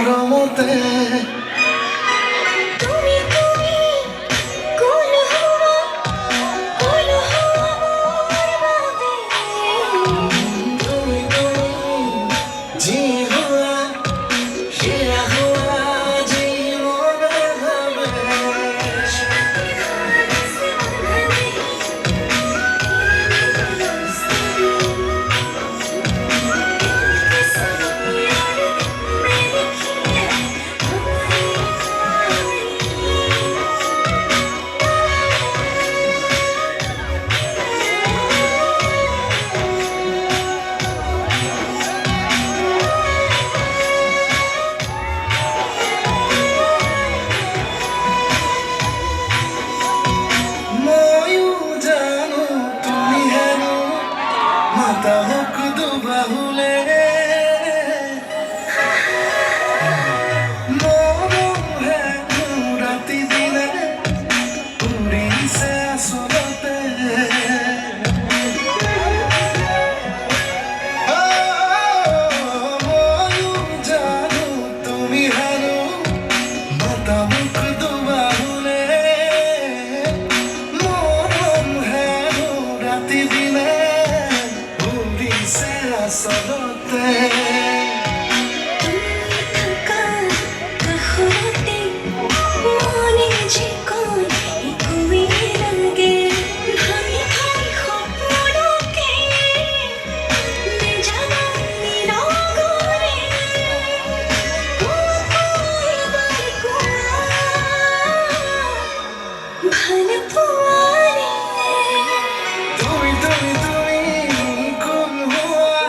মরমতে তুমি তুমি কোন হওয়া মোর বাবে তুমি জি হুয়া হিয়া হুয়া জীবনে হবে ময়ূ জানো তুমি হেন মাতা হোক দুবাহুলে মরম হেন রাতি দিনে উড়িছে আসলতে ময়ূ জানো তুমি হেন মাতা হোক দুবাহুলে মরম হেন রাতি দিনে উড়িছে আসলতে থাকা কাহতে মনে যে কোন কুই লাগে ভাই ভাই স্বপ্নকে জানি রঙরে ভালো পোয়ারে তুমি তুমি তুমি কোন হুয়া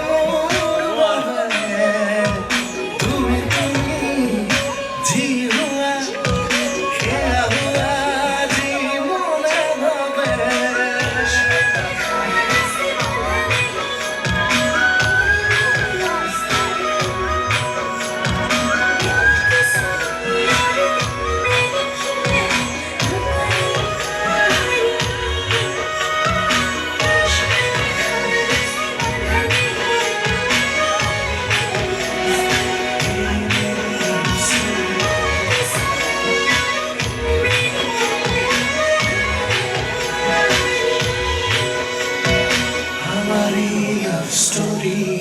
মোর বাবে তুমি তুমি জি হুয়া খেয়া হুয়া জীবনে হবে আমারই লাভ স্টোরি